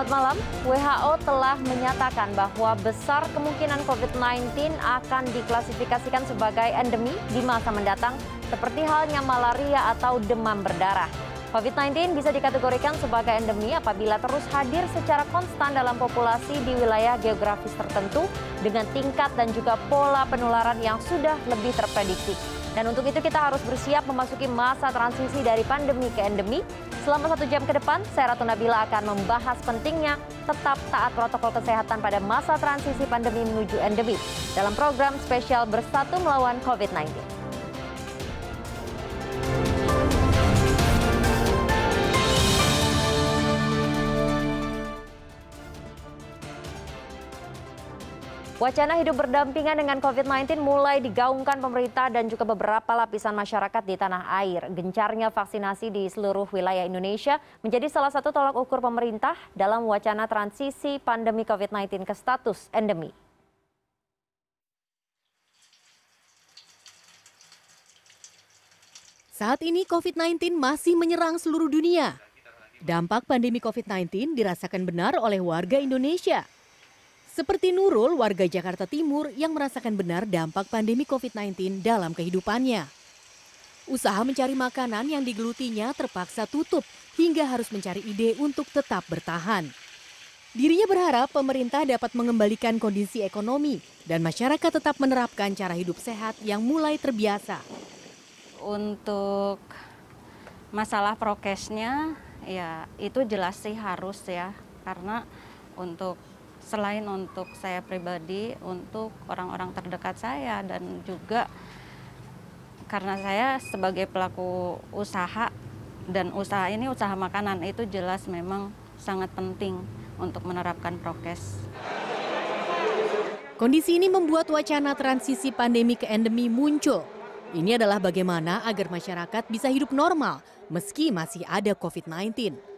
Selamat malam. WHO telah menyatakan bahwa besar kemungkinan COVID-19 akan diklasifikasikan sebagai endemi di masa mendatang, seperti halnya malaria atau demam berdarah. COVID-19 bisa dikategorikan sebagai endemi apabila terus hadir secara konstan dalam populasi di wilayah geografis tertentu dengan tingkat dan juga pola penularan yang sudah lebih terprediksi. Dan untuk itu kita harus bersiap memasuki masa transisi dari pandemi ke endemi. Selama 1 jam ke depan, saya Ratu Nabila akan membahas pentingnya tetap taat protokol kesehatan pada masa transisi pandemi menuju endemi dalam program spesial Bersatu Melawan COVID-19. Wacana hidup berdampingan dengan COVID-19 mulai digaungkan pemerintah dan juga beberapa lapisan masyarakat di tanah air. Gencarnya vaksinasi di seluruh wilayah Indonesia menjadi salah satu tolak ukur pemerintah dalam wacana transisi pandemi COVID-19 ke status endemi. Saat ini COVID-19 masih menyerang seluruh dunia. Dampak pandemi COVID-19 dirasakan benar oleh warga Indonesia. Seperti Nurul, warga Jakarta Timur yang merasakan benar dampak pandemi COVID-19 dalam kehidupannya. Usaha mencari makanan yang digelutinya terpaksa tutup hingga harus mencari ide untuk tetap bertahan. Dirinya berharap pemerintah dapat mengembalikan kondisi ekonomi dan masyarakat tetap menerapkan cara hidup sehat yang mulai terbiasa. Untuk masalah prokesnya, ya itu jelas sih harus ya, karena selain untuk saya pribadi, untuk orang-orang terdekat saya dan juga karena saya sebagai pelaku usaha dan usaha ini usaha makanan itu jelas memang sangat penting untuk menerapkan prokes. Kondisi ini membuat wacana transisi pandemi ke endemi muncul. Ini adalah bagaimana agar masyarakat bisa hidup normal meski masih ada COVID-19.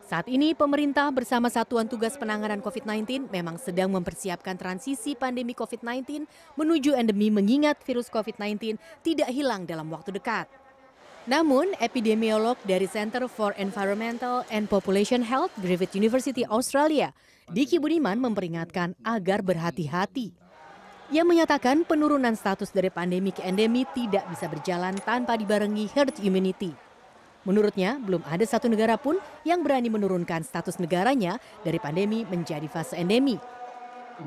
Saat ini pemerintah bersama Satuan Tugas Penanganan COVID-19 memang sedang mempersiapkan transisi pandemi COVID-19 menuju endemi mengingat virus COVID-19 tidak hilang dalam waktu dekat. Namun, epidemiolog dari Center for Environmental and Population Health, Griffith University Australia, Diki Budiman memperingatkan agar berhati-hati. Ia menyatakan penurunan status dari pandemi ke endemi tidak bisa berjalan tanpa dibarengi herd immunity. Menurutnya, belum ada satu negara pun yang berani menurunkan status negaranya dari pandemi menjadi fase endemi.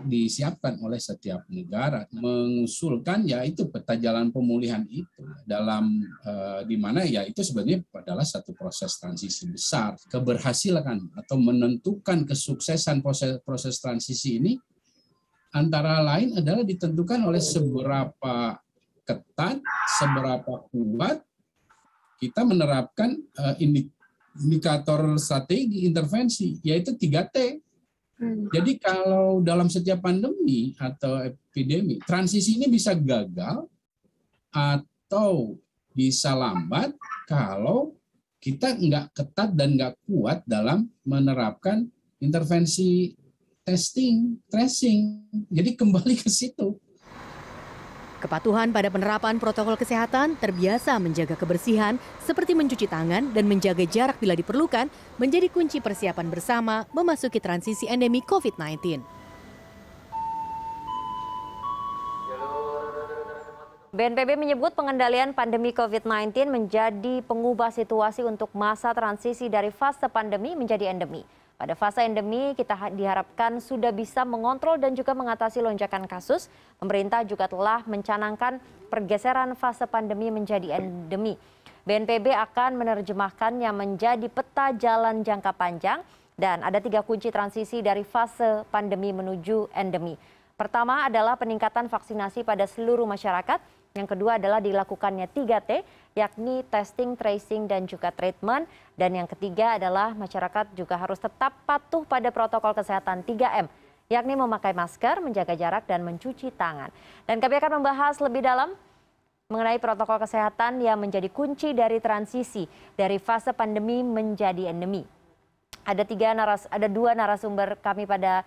Disiapkan oleh setiap negara mengusulkan yaitu peta jalan pemulihan itu dalam di mana ya itu sebenarnya adalah satu proses transisi besar. Keberhasilan atau menentukan kesuksesan proses transisi ini antara lain adalah ditentukan oleh seberapa ketat, seberapa kuat kita menerapkan indikator strategi intervensi, yaitu 3T. Jadi kalau dalam setiap pandemi atau epidemi, transisi ini bisa gagal atau bisa lambat kalau kita nggak ketat dan nggak kuat dalam menerapkan intervensi testing, tracing. Jadi kembali ke situ. Kepatuhan pada penerapan protokol kesehatan terbiasa menjaga kebersihan seperti mencuci tangan dan menjaga jarak bila diperlukan menjadi kunci persiapan bersama memasuki transisi endemi COVID-19. BNPB menyebut pengendalian pandemi COVID-19 menjadi pengubah situasi untuk masa transisi dari fase pandemi menjadi endemi. Pada fase endemi, kita diharapkan sudah bisa mengontrol dan juga mengatasi lonjakan kasus. Pemerintah juga telah mencanangkan pergeseran fase pandemi menjadi endemi. BNPB akan menerjemahkannya menjadi peta jalan jangka panjang dan ada 3 kunci transisi dari fase pandemi menuju endemi. Pertama adalah peningkatan vaksinasi pada seluruh masyarakat. Yang kedua adalah dilakukannya 3T, yakni testing, tracing, dan juga treatment. Dan yang ketiga adalah masyarakat juga harus tetap patuh pada protokol kesehatan 3M, yakni memakai masker, menjaga jarak, dan mencuci tangan. Dan kami akan membahas lebih dalam mengenai protokol kesehatan yang menjadi kunci dari transisi dari fase pandemi menjadi endemi. Ada 2 narasumber kami pada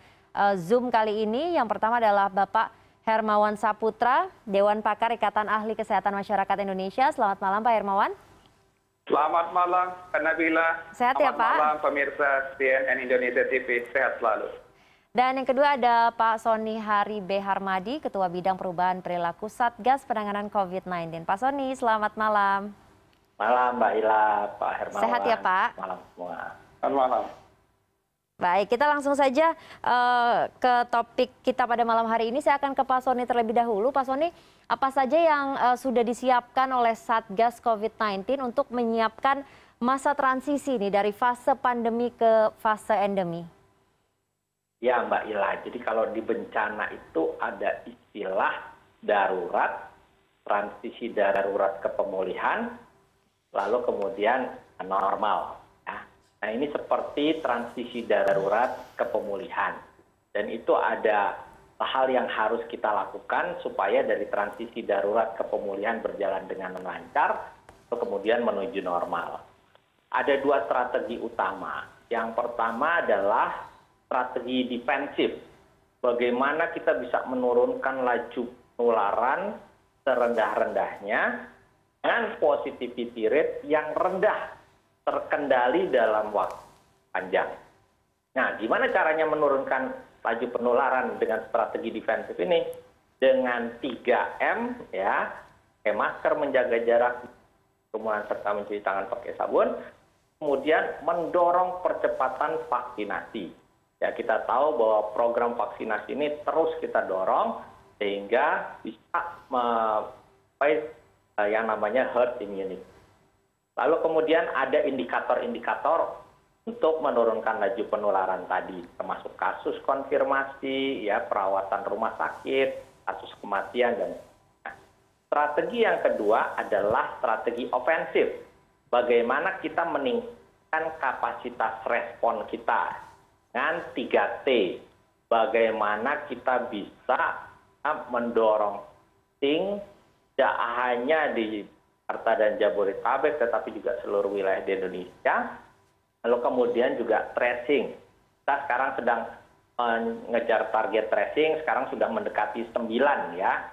Zoom kali ini. Yang pertama adalah Bapak Hermawan Saputra, Dewan Pakar Ikatan Ahli Kesehatan Masyarakat Indonesia. Selamat malam Pak Hermawan. Selamat malam, Kak Nabila. Sehat ya, Selamat Pak? malam, pemirsa CNN Indonesia TV. Sehat selalu. Dan yang kedua ada Pak Sony Hari B. Harmadi, Ketua Bidang Perubahan Perilaku Satgas Penanganan COVID-19. Pak Sony, selamat malam. Malam Mbak Ila, Pak Hermawan. Sehat ya, Pak? Malam semua. Selamat malam. Baik, kita langsung saja ke topik kita pada malam hari ini. Saya akan ke Pak Sony terlebih dahulu. Pak Sony, apa saja yang sudah disiapkan oleh Satgas COVID-19 untuk menyiapkan masa transisi nih dari fase pandemi ke fase endemi? Ya Mbak Ila, jadi kalau di bencana itu ada istilah darurat, transisi darurat ke pemulihan, lalu kemudian normal. Nah ini seperti transisi darurat ke pemulihan. Dan itu ada hal yang harus kita lakukan supaya dari transisi darurat ke pemulihan berjalan dengan lancar, lalu kemudian menuju normal. Ada dua strategi utama. Yang pertama adalah strategi defensif. Bagaimana kita bisa menurunkan laju penularan serendah-rendahnya dengan positivity rate yang rendah, terkendali dalam waktu panjang. Nah, gimana caranya menurunkan laju penularan dengan strategi defensif ini? Dengan 3M, ya, pakai masker, menjaga jarak, kerumunan, serta mencuci tangan pakai sabun, kemudian mendorong percepatan vaksinasi. Ya, kita tahu bahwa program vaksinasi ini terus kita dorong sehingga bisa mencapai yang namanya herd immunity. Lalu kemudian ada indikator-indikator untuk menurunkan laju penularan tadi, termasuk kasus konfirmasi, ya, perawatan rumah sakit, kasus kematian, dan strategi yang kedua adalah strategi ofensif. Bagaimana kita meningkatkan kapasitas respon kita dengan 3T. Bagaimana kita bisa mendorong testing tidak hanya di Jakarta dan Jabodetabek, tetapi juga seluruh wilayah di Indonesia. Lalu kemudian juga tracing. Kita sekarang sedang mengejar target tracing, sekarang sudah mendekati 9 ya.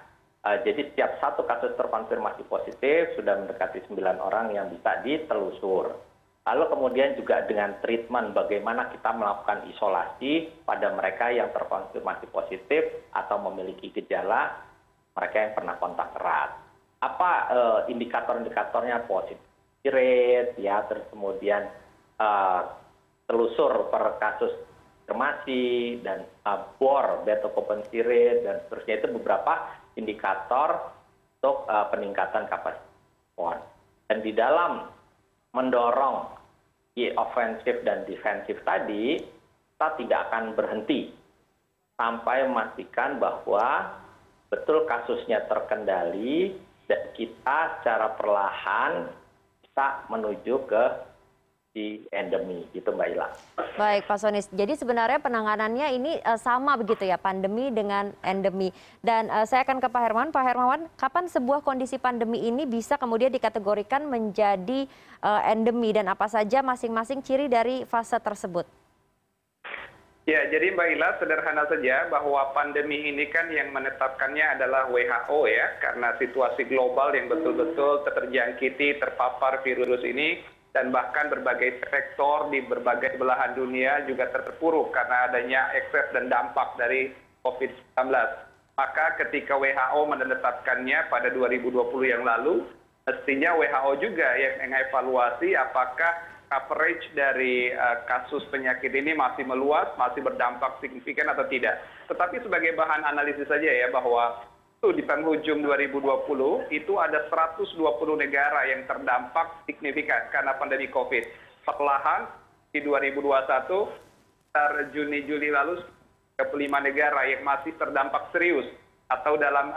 Jadi setiap satu kasus terkonfirmasi positif sudah mendekati 9 orang yang bisa ditelusur. Lalu kemudian juga dengan treatment, bagaimana kita melakukan isolasi pada mereka yang terkonfirmasi positif atau memiliki gejala, mereka yang pernah kontak erat. Apa indikator-indikatornya? Positivity rate, ya, terus kemudian telusur per kasus konfirmasi, dan BOR, bed occupancy rate, dan seterusnya. Itu beberapa indikator untuk peningkatan kapasitas respon. Dan di dalam mendorong offensif dan defensif tadi, kita tidak akan berhenti sampai memastikan bahwa betul kasusnya terkendali dan kita secara perlahan bisa menuju ke di endemi, gitu Mbak Ila. Baik Pak Sony, jadi sebenarnya penanganannya ini sama begitu ya, pandemi dengan endemi. Dan saya akan ke Pak Hermawan. Pak Hermawan, kapan sebuah kondisi pandemi ini bisa kemudian dikategorikan menjadi endemi, dan apa saja masing-masing ciri dari fase tersebut? Ya, jadi Mbak Ila, sederhana saja bahwa pandemi ini kan yang menetapkannya adalah WHO ya, karena situasi global yang betul-betul terjangkiti, terpapar virus ini, dan bahkan berbagai sektor di berbagai belahan dunia juga terpuruk karena adanya ekses dan dampak dari COVID-19. Maka ketika WHO menetapkannya pada 2020 yang lalu, mestinya WHO juga yang mengevaluasi apakah coverage dari kasus penyakit ini masih meluas, masih berdampak signifikan atau tidak. Tetapi sebagai bahan analisis saja ya, bahwa itu di penghujung 2020 itu ada 120 negara yang terdampak signifikan karena pandemi COVID. Perlahan di 2021, sekitar Juni-Juli lalu 35 negara yang masih terdampak serius atau dalam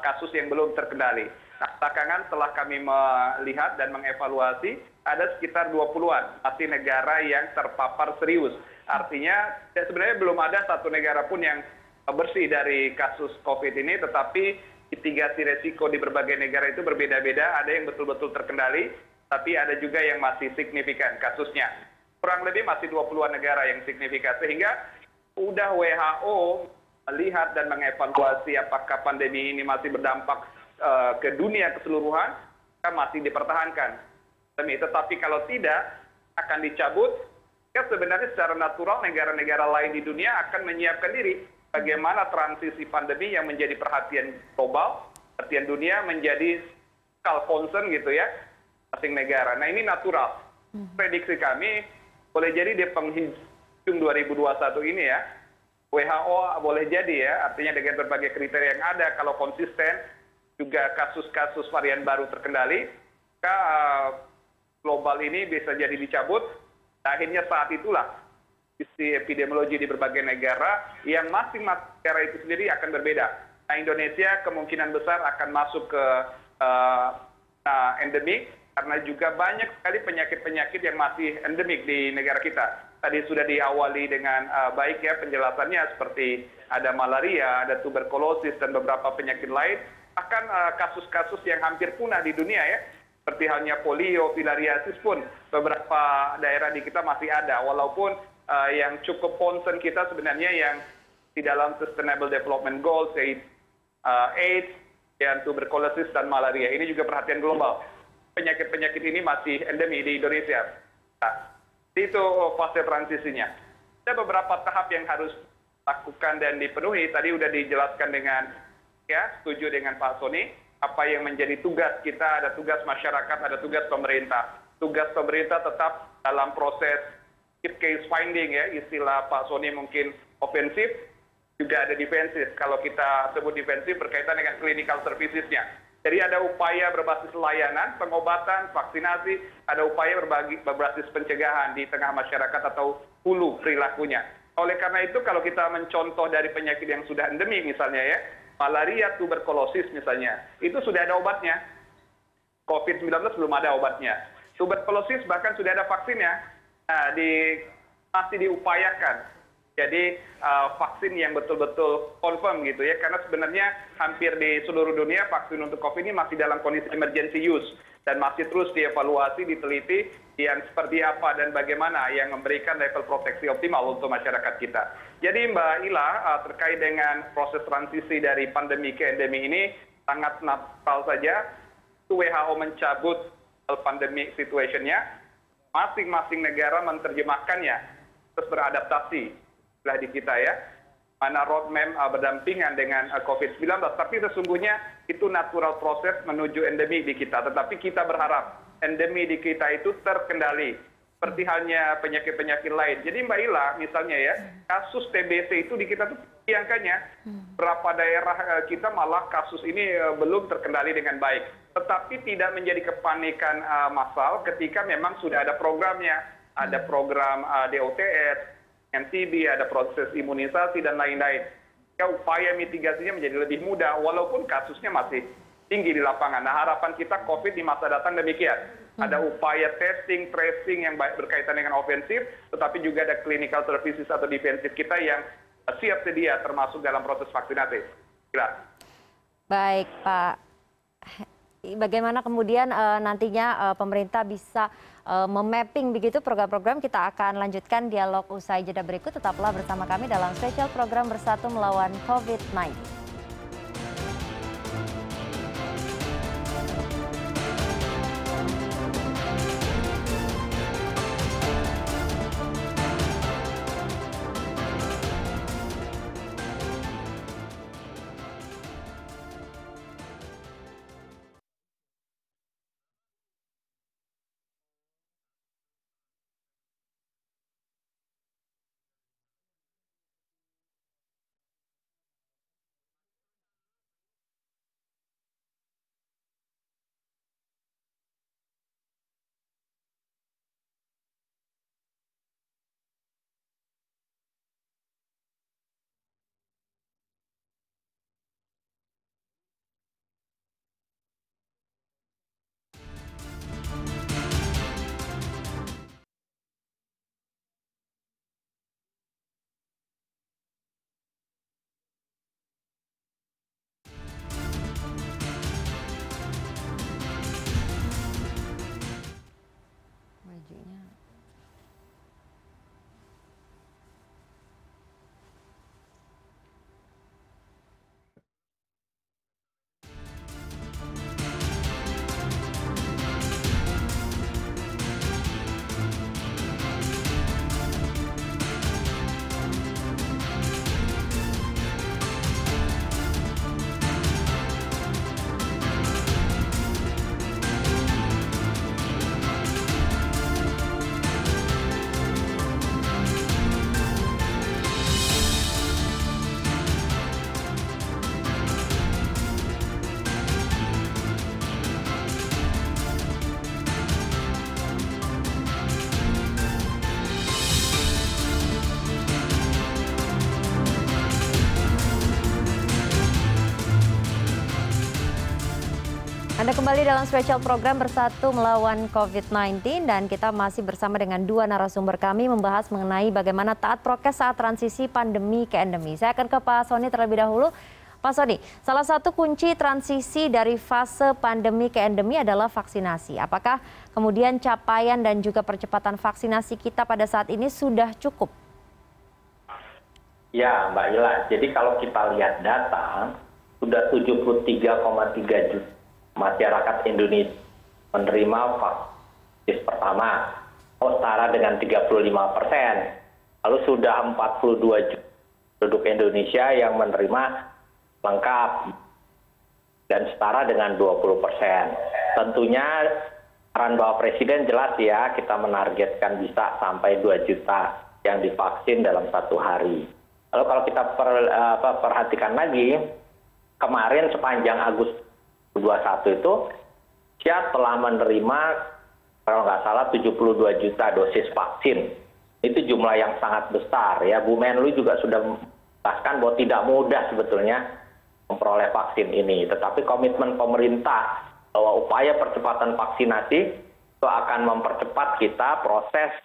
kasus yang belum terkendali. Nah, belakangan setelah kami melihat dan mengevaluasi, ada sekitar 20-an masih negara yang terpapar serius. Artinya sebenarnya belum ada satu negara pun yang bersih dari kasus COVID ini, tetapi mitigasi resiko di berbagai negara itu berbeda-beda. Ada yang betul-betul terkendali, tapi ada juga yang masih signifikan kasusnya. Kurang lebih masih 20-an negara yang signifikan, sehingga sudah WHO melihat dan mengevaluasi apakah pandemi ini masih berdampak ke dunia keseluruhan, masih dipertahankan. Tetapi kalau tidak akan dicabut, ya sebenarnya secara natural negara-negara lain di dunia akan menyiapkan diri bagaimana transisi pandemi yang menjadi perhatian global, perhatian dunia menjadi concern gitu ya, masing negara. Nah ini natural. Prediksi kami boleh jadi di penghujung 2021 ini ya, WHO boleh jadi ya, artinya dengan berbagai kriteria yang ada, kalau konsisten, juga kasus-kasus varian baru terkendali, maka global ini bisa jadi dicabut. Akhirnya saat itulah sisi epidemiologi di berbagai negara yang masing-masing negara itu sendiri akan berbeda. Nah, Indonesia kemungkinan besar akan masuk ke endemik karena juga banyak sekali penyakit-penyakit yang masih endemik di negara kita. Tadi sudah diawali dengan baik ya penjelasannya, seperti ada malaria, ada tuberkulosis dan beberapa penyakit lain. Bahkan kasus-kasus yang hampir punah di dunia ya, seperti halnya polio, filariasis pun beberapa daerah di kita masih ada. Walaupun yang cukup concern kita sebenarnya yang di dalam Sustainable Development Goals, yaitu AIDS, dan tuberkulosis dan malaria. Ini juga perhatian global. Penyakit-penyakit ini masih endemi di Indonesia. Nah, itu fase transisinya. Ada beberapa tahap yang harus dilakukan dan dipenuhi. Tadi sudah dijelaskan dengan, ya, setuju dengan Pak Sony, apa yang menjadi tugas kita, ada tugas masyarakat, ada tugas pemerintah. Tugas pemerintah tetap dalam proses case finding ya, istilah Pak Sony mungkin ofensif, juga ada defensif. Kalau kita sebut defensif berkaitan dengan clinical services-nya. Jadi ada upaya berbasis layanan, pengobatan, vaksinasi, ada upaya berbasis pencegahan di tengah masyarakat atau hulu perilakunya. Oleh karena itu kalau kita mencontoh dari penyakit yang sudah endemik misalnya ya, malaria, tuberkulosis misalnya, itu sudah ada obatnya. COVID-19 belum ada obatnya. Tuberkulosis bahkan sudah ada vaksinnya. Nah, masih diupayakan. Jadi vaksin yang betul-betul confirm gitu ya, karena sebenarnya hampir di seluruh dunia vaksin untuk COVID ini masih dalam kondisi emergency use dan masih terus dievaluasi, diteliti yang seperti apa dan bagaimana yang memberikan level proteksi optimal untuk masyarakat kita. Jadi Mbak Ila, terkait dengan proses transisi dari pandemi ke endemi ini sangat natural saja. WHO mencabut pandemic situation-nya, masing-masing negara menerjemahkannya terus beradaptasi lah di kita ya, mana roadmap berdampingan dengan COVID-19, tapi sesungguhnya itu natural proses menuju endemi di kita. Tetapi kita berharap endemi di kita itu terkendali, seperti halnya penyakit-penyakit lain. Jadi Mbak Ila, misalnya ya, kasus TBC itu di kita tuh angkanya, berapa daerah kita malah kasus ini belum terkendali dengan baik. Tetapi tidak menjadi kepanikan massal ketika memang sudah ada programnya, ada program DOTS, NTB, ada proses imunisasi dan lain-lain. Ya, upaya mitigasinya menjadi lebih mudah walaupun kasusnya masih tinggi di lapangan. Nah, harapan kita COVID di masa datang demikian. Ada upaya testing, tracing yang baik berkaitan dengan ofensif, tetapi juga ada clinical services atau defensif kita yang siap sedia termasuk dalam proses vaksinasi. Gila. Baik, Pak. Bagaimana kemudian nantinya pemerintah bisa memapping begitu program-program, kita akan lanjutkan dialog usai jeda berikut. Tetaplah bersama kami dalam spesial program Bersatu Melawan COVID-19. Anda kembali dalam spesial program Bersatu Melawan COVID-19 dan kita masih bersama dengan dua narasumber kami membahas mengenai bagaimana taat prokes saat transisi pandemi ke endemi. Saya akan ke Pak Sony terlebih dahulu. Pak Sony, salah satu kunci transisi dari fase pandemi ke endemi adalah vaksinasi. Apakah kemudian capaian dan juga percepatan vaksinasi kita pada saat ini sudah cukup? Ya, Mbak Ila. Jadi kalau kita lihat data, sudah 73,3 juta masyarakat Indonesia menerima vaksin pertama, setara dengan 35%. Lalu sudah 42 juta penduduk Indonesia yang menerima lengkap dan setara dengan 20%. Tentunya arahan Bapak Presiden jelas ya, kita menargetkan bisa sampai 2 juta yang divaksin dalam 1 hari. Lalu kalau kita perhatikan lagi, kemarin sepanjang Agustus 2021 itu Indonesia telah menerima kalau nggak salah 72 juta dosis vaksin. Itu jumlah yang sangat besar ya. Bu Menlu juga sudah menjelaskan bahwa tidak mudah sebetulnya memperoleh vaksin ini. Tetapi komitmen pemerintah bahwa upaya percepatan vaksinasi itu akan mempercepat kita proses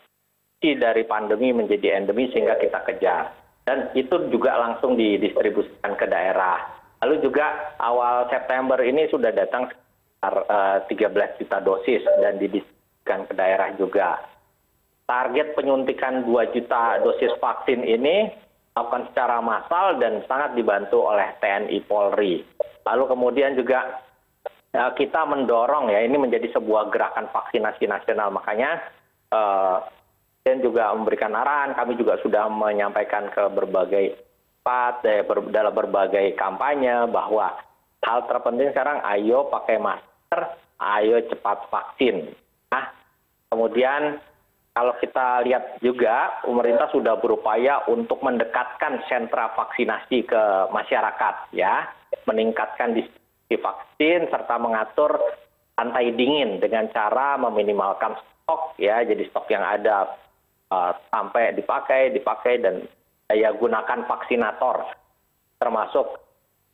dari pandemi menjadi endemi sehingga kita kejar. Dan itu juga langsung didistribusikan ke daerah. Lalu juga awal September ini sudah datang sekitar 13 juta dosis dan didistribusikan ke daerah juga. Target penyuntikan 2 juta dosis vaksin ini dilakukan secara massal dan sangat dibantu oleh TNI Polri. Lalu kemudian juga kita mendorong ya, ini menjadi sebuah gerakan vaksinasi nasional. Makanya dan juga memberikan arahan, kami juga sudah menyampaikan ke berbagai dalam berbagai kampanye bahwa hal terpenting sekarang ayo pakai masker, ayo cepat vaksin. Nah, kemudian kalau kita lihat juga pemerintah sudah berupaya untuk mendekatkan sentra vaksinasi ke masyarakat ya, meningkatkan distribusi vaksin serta mengatur rantai dingin dengan cara meminimalkan stok ya, jadi stok yang ada sampai dipakai dan daya gunakan vaksinator, termasuk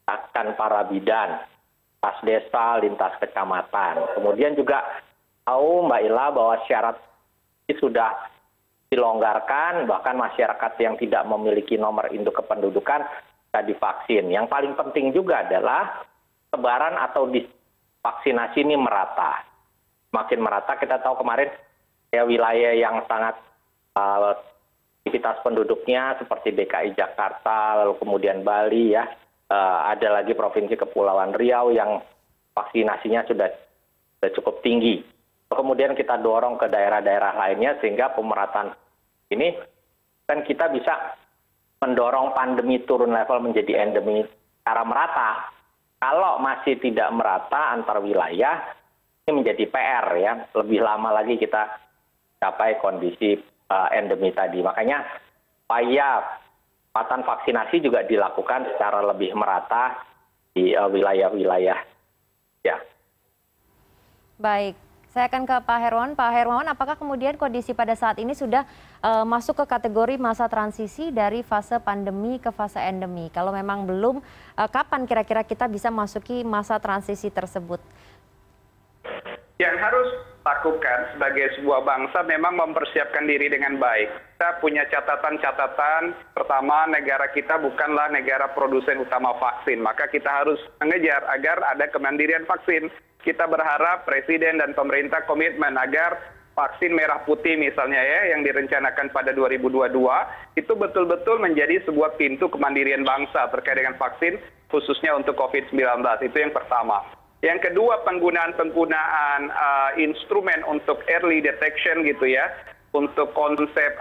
akan para bidan, lintas desa, lintas kecamatan. Kemudian juga tahu Mbak Ila bahwa syarat ini sudah dilonggarkan, bahkan masyarakat yang tidak memiliki nomor induk kependudukan bisa divaksin. Yang paling penting juga adalah sebaran atau vaksinasi ini merata. Makin merata, kita tahu kemarin ya wilayah yang sangat aktivitas penduduknya seperti DKI Jakarta, lalu kemudian Bali ya, ada lagi Provinsi Kepulauan Riau yang vaksinasinya sudah cukup tinggi. Kemudian kita dorong ke daerah-daerah lainnya sehingga pemerataan ini kan kita bisa mendorong pandemi turun level menjadi endemi secara merata. Kalau masih tidak merata antar wilayah, ini menjadi PR ya, lebih lama lagi kita capai kondisi endemi tadi. Makanya upaya percepatan vaksinasi juga dilakukan secara lebih merata di wilayah-wilayah. Ya. Baik, saya akan ke Pak Hermawan. Pak Hermawan, apakah kemudian kondisi pada saat ini sudah masuk ke kategori masa transisi dari fase pandemi ke fase endemi? Kalau memang belum, kapan kira-kira kita bisa masuki masa transisi tersebut? Yang harus lakukan sebagai sebuah bangsa memang mempersiapkan diri dengan baik. Kita punya catatan-catatan. Pertama, negara kita bukanlah negara produsen utama vaksin. Maka kita harus mengejar agar ada kemandirian vaksin. Kita berharap Presiden dan pemerintah komitmen agar vaksin merah putih misalnya ya, yang direncanakan pada 2022, itu betul-betul menjadi sebuah pintu kemandirian bangsa terkait dengan vaksin, khususnya untuk COVID-19. Itu yang pertama. Yang kedua, penggunaan instrumen untuk early detection gitu ya, untuk konsep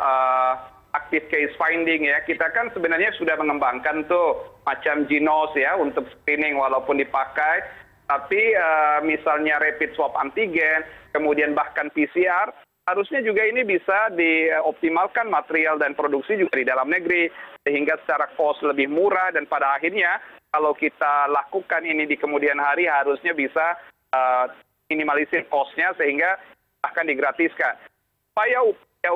active case finding ya. Kita kan sebenarnya sudah mengembangkan tuh macam Genos ya untuk screening walaupun dipakai, tapi misalnya rapid swab antigen, kemudian bahkan PCR, harusnya juga ini bisa dioptimalkan material dan produksi juga di dalam negeri sehingga secara cost lebih murah dan pada akhirnya kalau kita lakukan ini di kemudian hari harusnya bisa minimalisir cost-nya sehingga akan digratiskan. Upaya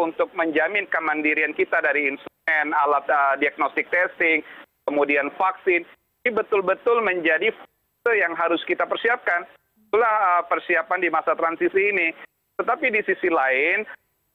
untuk menjamin kemandirian kita dari instrumen, alat diagnostic testing, kemudian vaksin, ini betul-betul menjadi fase yang harus kita persiapkan. Itulah persiapan di masa transisi ini. Tetapi di sisi lain,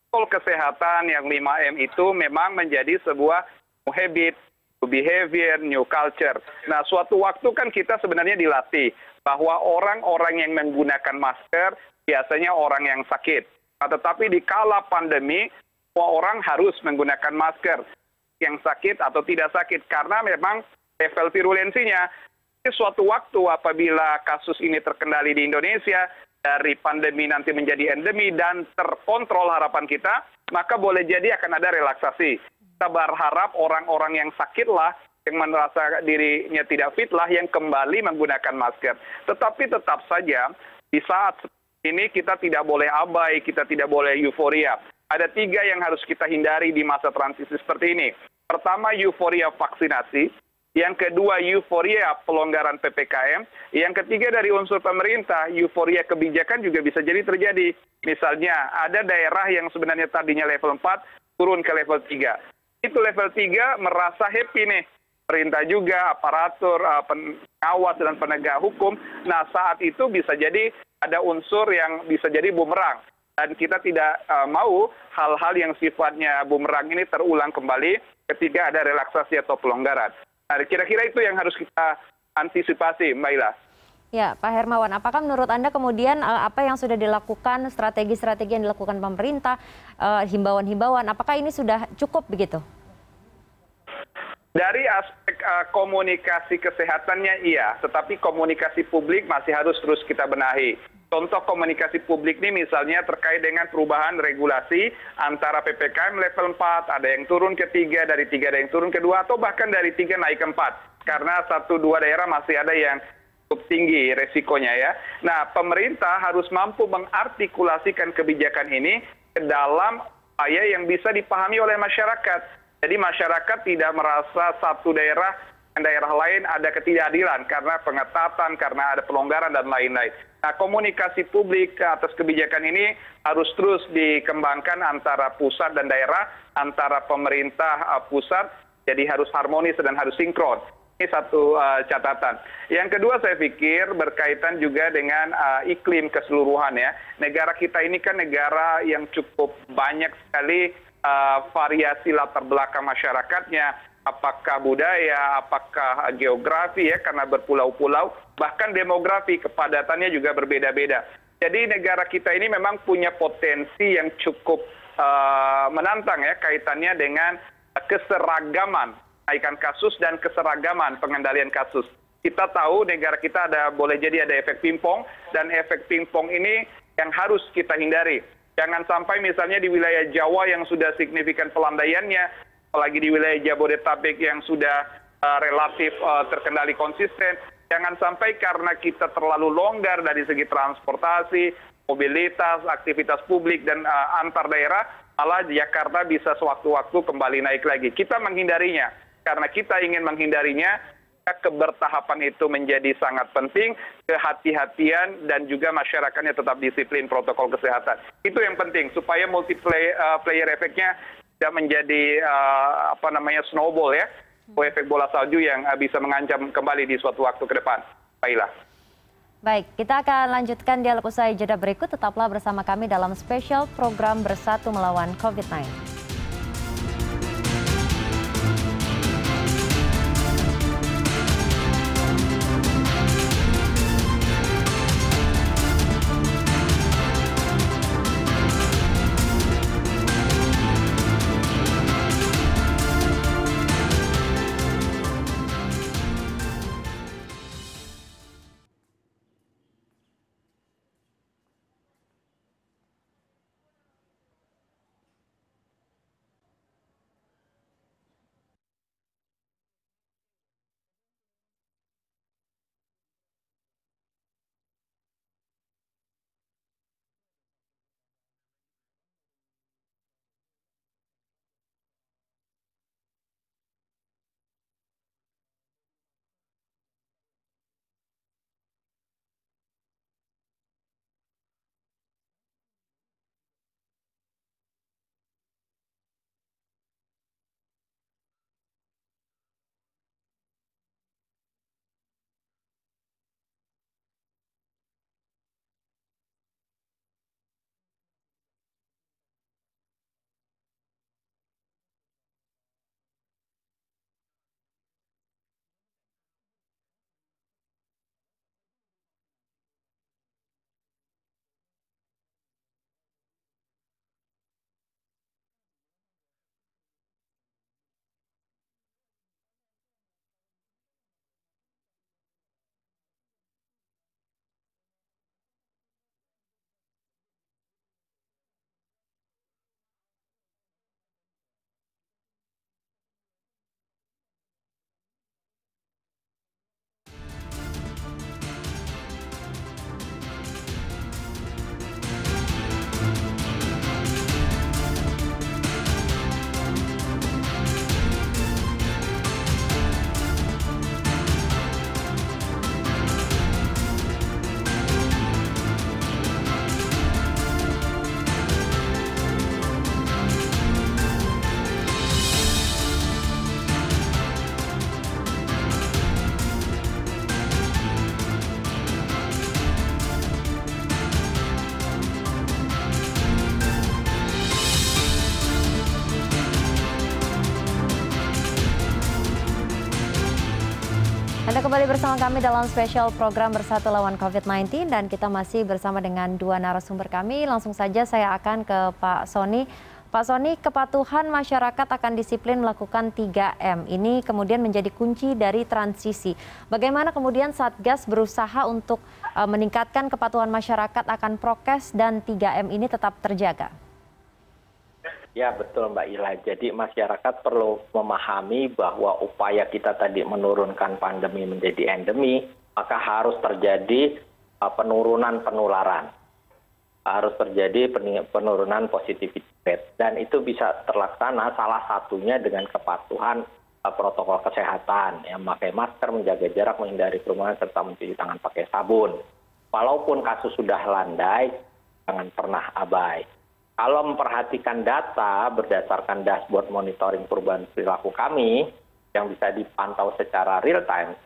protokol kesehatan yang 5M itu memang menjadi sebuah new habit, new behavior, new culture. Nah, suatu waktu kan kita sebenarnya dilatih bahwa orang-orang yang menggunakan masker biasanya orang yang sakit. Nah, tetapi di kala pandemi, semua orang harus menggunakan masker, yang sakit atau tidak sakit, karena memang level virulensinya. Suatu waktu apabila kasus ini terkendali di Indonesia, dari pandemi nanti menjadi endemi dan terkontrol harapan kita, maka boleh jadi akan ada relaksasi. Kita berharap orang-orang yang sakitlah, yang merasa dirinya tidak fit lah, yang kembali menggunakan masker. Tetapi tetap saja, di saat ini kita tidak boleh abai, kita tidak boleh euforia. Ada 3 yang harus kita hindari di masa transisi seperti ini. Pertama, euforia vaksinasi. Yang kedua, euforia pelonggaran PPKM. Yang ketiga dari unsur pemerintah, euforia kebijakan juga bisa jadi terjadi. Misalnya, ada daerah yang sebenarnya tadinya level 4, turun ke level 3. Itu level 3 merasa happy nih. Perintah juga, aparatur, pengawas, dan penegak hukum. Nah, saat itu bisa jadi ada unsur yang bisa jadi bumerang. Dan kita tidak mau hal-hal yang sifatnya bumerang ini terulang kembali ketika ada relaksasi atau pelonggaran. Nah, kira-kira itu yang harus kita antisipasi, Mbak Ila. Ya, Pak Hermawan, apakah menurut Anda kemudian apa yang sudah dilakukan, strategi-strategi yang dilakukan pemerintah, himbauan-himbauan, apakah ini sudah cukup begitu? Dari aspek komunikasi kesehatannya iya, tetapi komunikasi publik masih harus terus kita benahi. Contoh komunikasi publik ini misalnya terkait dengan perubahan regulasi antara PPKM level 4, ada yang turun ke 3, dari 3 ada yang turun ke 2, atau bahkan dari 3 naik ke 4. Karena 1-2 daerah masih ada yang cukup tinggi resikonya ya. Nah, pemerintah harus mampu mengartikulasikan kebijakan ini ke dalam upaya yang bisa dipahami oleh masyarakat. Jadi masyarakat tidak merasa satu daerah dan daerah lain ada ketidakadilan karena pengetatan, karena ada pelonggaran dan lain-lain. Nah, komunikasi publik atas kebijakan ini harus terus dikembangkan antara pusat dan daerah, antara pemerintah pusat, jadi harus harmonis dan harus sinkron. Ini satu catatan. Yang kedua saya pikir berkaitan juga dengan iklim keseluruhan ya. Negara kita ini kan negara yang cukup banyak sekali variasi latar belakang masyarakatnya, apakah budaya, apakah geografi ya, karena berpulau-pulau, bahkan demografi kepadatannya juga berbeda-beda. Jadi negara kita ini memang punya potensi yang cukup menantang ya, kaitannya dengan keseragaman kenaikan kasus dan keseragaman pengendalian kasus. Kita tahu negara kita boleh jadi ada efek pingpong, dan efek pingpong ini yang harus kita hindari. Jangan sampai misalnya di wilayah Jawa yang sudah signifikan pelandaiannya, apalagi di wilayah Jabodetabek yang sudah relatif terkendali konsisten, jangan sampai karena kita terlalu longgar dari segi transportasi, mobilitas, aktivitas publik, dan antar daerah, malah Jakarta bisa sewaktu-waktu kembali naik lagi. Kita menghindarinya. Karena kita ingin menghindarinya, kebertahapan itu menjadi sangat penting, kehati-hatian, dan juga masyarakatnya tetap disiplin protokol kesehatan. Itu yang penting, supaya multiplayer efeknya tidak menjadi snowball ya, efek bola salju yang bisa mengancam kembali di suatu waktu ke depan. Baiklah. Baik, kita akan lanjutkan dialog usai jeda berikut. Tetaplah bersama kami dalam spesial program Bersatu Melawan COVID-19. Anda kembali bersama kami dalam spesial program Bersatu Lawan COVID-19 dan kita masih bersama dengan dua narasumber kami. Langsung saja saya akan ke Pak Sony. Pak Sony, kepatuhan masyarakat akan disiplin melakukan 3M. Ini kemudian menjadi kunci dari transisi. Bagaimana kemudian Satgas berusaha untuk meningkatkan kepatuhan masyarakat akan prokes dan 3M ini tetap terjaga? Ya betul Mbak Ila, jadi masyarakat perlu memahami bahwa upaya kita tadi menurunkan pandemi menjadi endemi, maka harus terjadi penurunan penularan, harus terjadi penurunan positivity rate, dan itu bisa terlaksana salah satunya dengan kepatuhan protokol kesehatan, yang memakai masker, menjaga jarak, menghindari kerumunan, serta mencuci tangan pakai sabun. Walaupun kasus sudah landai, jangan pernah abai. Kalau memperhatikan data berdasarkan dashboard monitoring perubahan perilaku kami yang bisa dipantau secara real time,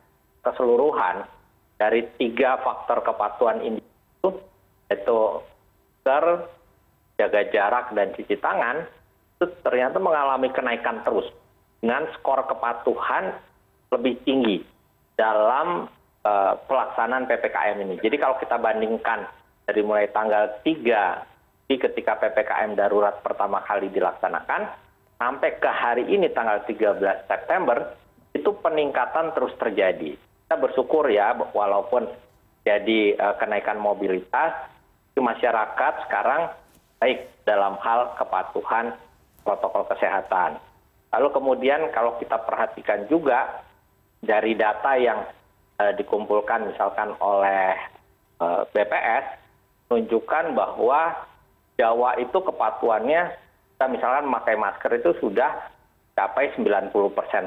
keseluruhan dari 3 faktor kepatuhan individu, yaitu masker, jaga jarak, dan cuci tangan, itu ternyata mengalami kenaikan terus dengan skor kepatuhan lebih tinggi dalam pelaksanaan PPKM ini. Jadi kalau kita bandingkan dari mulai tanggal 3 ketika PPKM darurat pertama kali dilaksanakan, sampai ke hari ini tanggal 13 September, itu peningkatan terus terjadi. Kita bersyukur ya, walaupun jadi kenaikan mobilitas, masyarakat sekarang baik dalam hal kepatuhan protokol kesehatan. Lalu kemudian kalau kita perhatikan juga dari data yang dikumpulkan misalkan oleh BPS, menunjukkan bahwa Jawa itu kepatuhannya, kita misalkan memakai masker itu sudah capai 90%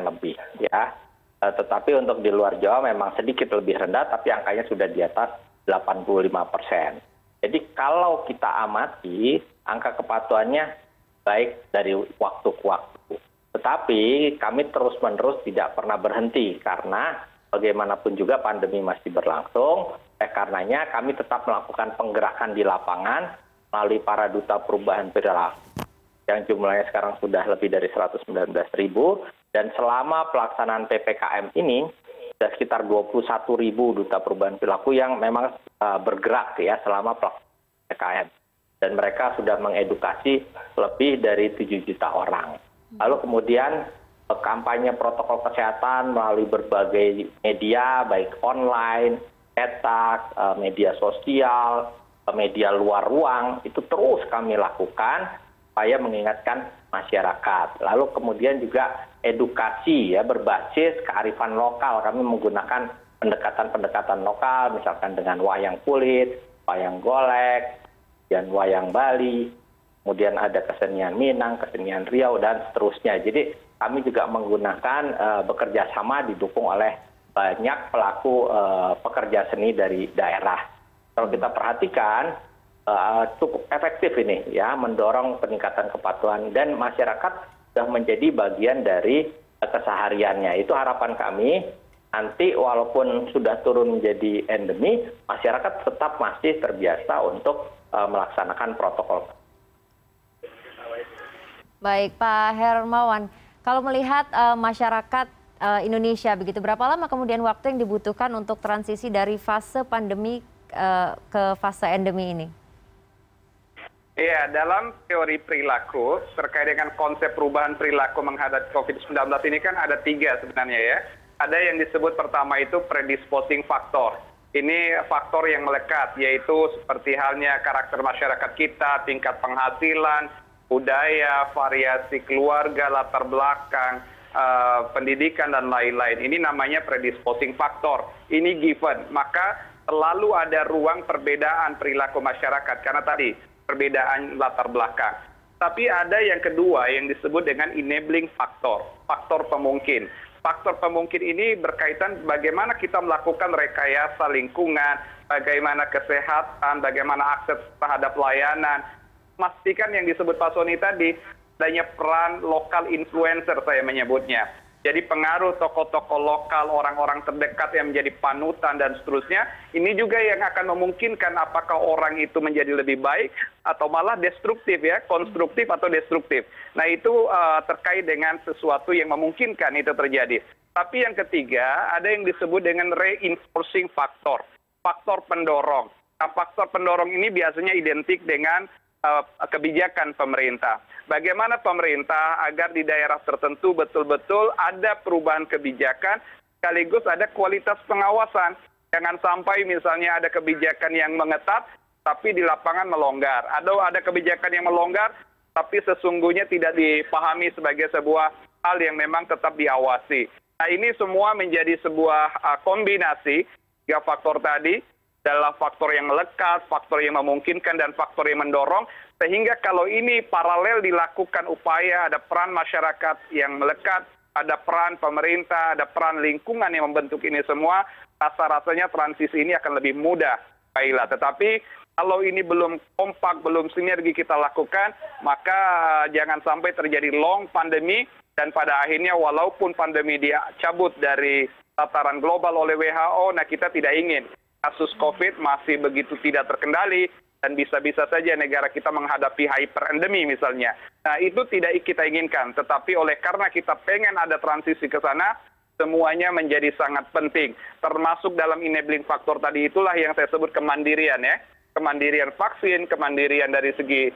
lebih, ya. Tetapi untuk di luar Jawa memang sedikit lebih rendah, tapi angkanya sudah di atas 85%. Jadi kalau kita amati, angka kepatuhannya baik dari waktu ke waktu. Tetapi kami terus-menerus tidak pernah berhenti, karena bagaimanapun juga pandemi masih berlangsung. Karenanya kami tetap melakukan penggerakan di lapangan, melalui para duta perubahan perilaku yang jumlahnya sekarang sudah lebih dari 119.000, dan selama pelaksanaan PPKM ini sudah sekitar 21.000 duta perubahan perilaku yang memang bergerak ya selama pelaksanaan PPKM, dan mereka sudah mengedukasi lebih dari 7 juta orang. Lalu kemudian kampanye protokol kesehatan melalui berbagai media baik online, cetak, media sosial, media luar ruang, itu terus kami lakukan supaya mengingatkan masyarakat. Lalu kemudian juga edukasi ya berbasis kearifan lokal. Kami menggunakan pendekatan-pendekatan lokal, misalkan dengan wayang kulit, wayang golek, dan wayang Bali, kemudian ada kesenian Minang, kesenian Riau, dan seterusnya. Jadi kami juga menggunakan bekerja sama didukung oleh banyak pelaku pekerja seni dari daerah. Kalau kita perhatikan cukup efektif ini ya mendorong peningkatan kepatuhan, dan masyarakat sudah menjadi bagian dari kesehariannya. Itu harapan kami, nanti walaupun sudah turun menjadi endemi, masyarakat tetap masih terbiasa untuk melaksanakan protokol. Baik Pak Hermawan, kalau melihat masyarakat Indonesia begitu, berapa lama kemudian waktu yang dibutuhkan untuk transisi dari fase pandemi ke fase endemi ini? Iya, dalam teori perilaku terkait dengan konsep perubahan perilaku menghadapi COVID-19 ini kan ada 3 sebenarnya ya. Ada yang disebut pertama itu predisposing factor. Ini faktor yang melekat, yaitu seperti halnya karakter masyarakat kita, tingkat penghasilan, budaya, variasi keluarga, latar belakang, pendidikan, dan lain-lain. Ini namanya predisposing factor. Ini given. Maka selalu ada ruang perbedaan perilaku masyarakat, karena tadi perbedaan latar belakang. Tapi ada yang kedua yang disebut dengan enabling factor, faktor pemungkin. Faktor pemungkin ini berkaitan bagaimana kita melakukan rekayasa lingkungan, bagaimana kesehatan, bagaimana akses terhadap layanan. Pastikan yang disebut Pak Sony tadi, adanya peran lokal influencer saya menyebutnya. Jadi pengaruh tokoh-tokoh lokal, orang-orang terdekat yang menjadi panutan dan seterusnya, ini juga yang akan memungkinkan apakah orang itu menjadi lebih baik atau malah destruktif ya, konstruktif atau destruktif. Nah itu terkait dengan sesuatu yang memungkinkan itu terjadi. Tapi yang ketiga, ada yang disebut dengan reinforcing factor, faktor pendorong. Nah, faktor pendorong ini biasanya identik dengan kebijakan pemerintah. Bagaimana pemerintah agar di daerah tertentu betul-betul ada perubahan kebijakan, sekaligus ada kualitas pengawasan. Jangan sampai misalnya ada kebijakan yang mengetat, tapi di lapangan melonggar. Atau ada kebijakan yang melonggar, tapi sesungguhnya tidak dipahami sebagai sebuah hal yang memang tetap diawasi. Nah, ini semua menjadi sebuah kombinasi, 3 faktor tadi, adalah faktor yang melekat, faktor yang memungkinkan, dan faktor yang mendorong, sehingga kalau ini paralel dilakukan upaya, ada peran masyarakat yang melekat, ada peran pemerintah, ada peran lingkungan yang membentuk ini semua, rasa-rasanya transisi ini akan lebih mudah, Pak Ila. Tetapi kalau ini belum kompak, belum sinergi kita lakukan, maka jangan sampai terjadi long pandemi, dan pada akhirnya walaupun pandemi dicabut dari tataran global oleh WHO, nah kita tidak ingin kasus COVID masih begitu tidak terkendali, dan bisa-bisa saja negara kita menghadapi hyperendemi misalnya. Nah, itu tidak kita inginkan, tetapi karena kita pengen ada transisi ke sana, semuanya menjadi sangat penting. Termasuk dalam enabling faktor tadi itulah yang saya sebut kemandirian ya. Kemandirian vaksin, kemandirian dari segi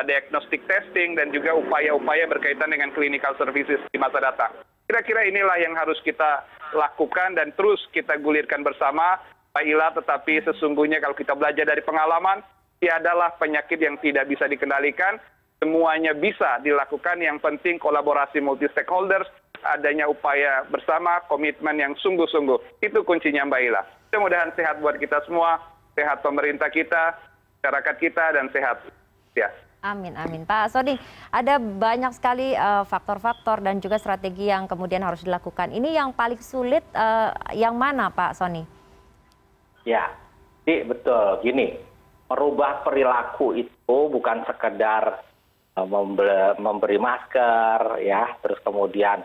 diagnostic testing, dan juga upaya-upaya berkaitan dengan clinical services di masa datang. Kira-kira inilah yang harus kita lakukan dan terus kita gulirkan bersama, Pak Ila. Tetapi sesungguhnya kalau kita belajar dari pengalaman, tiadalah penyakit yang tidak bisa dikendalikan, semuanya bisa dilakukan, yang penting kolaborasi multi stakeholders, adanya upaya bersama, komitmen yang sungguh-sungguh. Itu kuncinya, Mbak Ila. Mudah-mudahan sehat buat kita semua, sehat pemerintah kita, masyarakat kita, dan sehat ya. Amin, amin. Pak Sony, ada banyak sekali faktor-faktor dan juga strategi yang kemudian harus dilakukan. Ini yang paling sulit yang mana, Pak Sony? Ya, jadi betul. Gini, merubah perilaku itu bukan sekedar memberi masker, ya, terus kemudian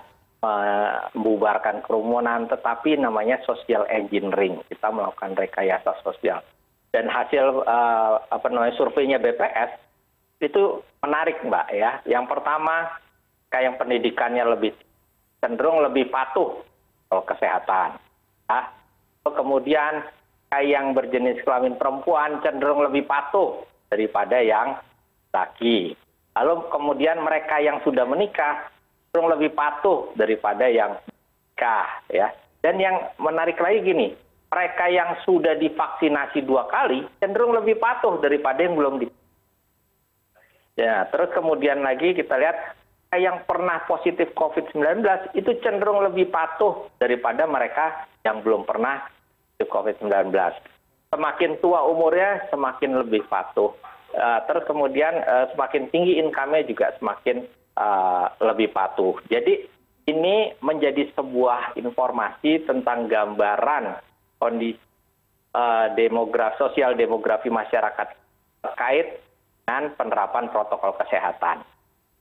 membubarkan kerumunan, tetapi namanya social engineering. Kita melakukan rekayasa sosial. Dan hasil surveinya BPS itu menarik, Mbak, ya. Yang pertama, kayak pendidikannya cenderung lebih patuh kesehatan. Ya. Kemudian kayak yang berjenis kelamin perempuan cenderung lebih patuh daripada yang laki. Lalu kemudian mereka yang sudah menikah cenderung lebih patuh daripada yang menikah, ya. Dan yang menarik lagi gini, mereka yang sudah divaksinasi 2 kali cenderung lebih patuh daripada yang belum divaksinasi. Ya, terus kemudian lagi kita lihat yang pernah positif COVID-19 itu cenderung lebih patuh daripada mereka yang belum pernah positif COVID-19. Semakin tua umurnya semakin lebih patuh. Terus kemudian semakin tinggi income-nya juga semakin lebih patuh. Jadi ini menjadi sebuah informasi tentang gambaran kondisi sosial demografi masyarakat terkait dengan penerapan protokol kesehatan.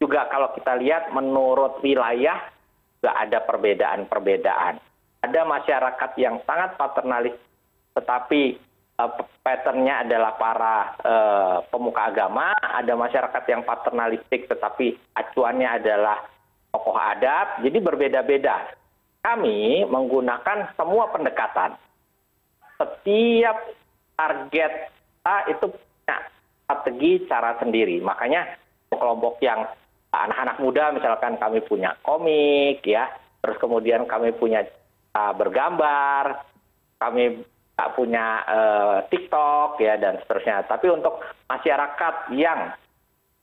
Juga kalau kita lihat menurut wilayah juga ada perbedaan-perbedaan. Ada masyarakat yang sangat paternalis, tetapi patternnya adalah para pemuka agama. Ada masyarakat yang paternalistik, tetapi acuannya adalah tokoh adat. Jadi berbeda-beda. Kami menggunakan semua pendekatan. Setiap target kita itu punya strategi cara sendiri. Makanya kelompok yang anak-anak muda misalkan kami punya komik, ya, terus kemudian kami punya bergambar, kami punya TikTok, ya, dan seterusnya. Tapi untuk masyarakat yang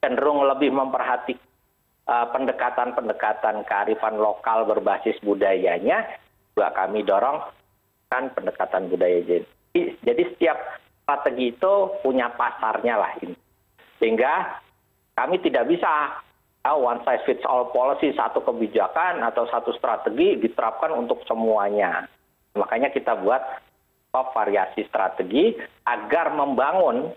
cenderung lebih memperhatikan pendekatan-pendekatan kearifan lokal berbasis budayanya, juga kami dorong kan pendekatan budaya. Jadi setiap strategi itu punya pasarnya lah ini. Sehingga kami tidak bisa one size fits all policy, satu kebijakan atau satu strategi diterapkan untuk semuanya. Makanya kita buat variasi strategi agar membangun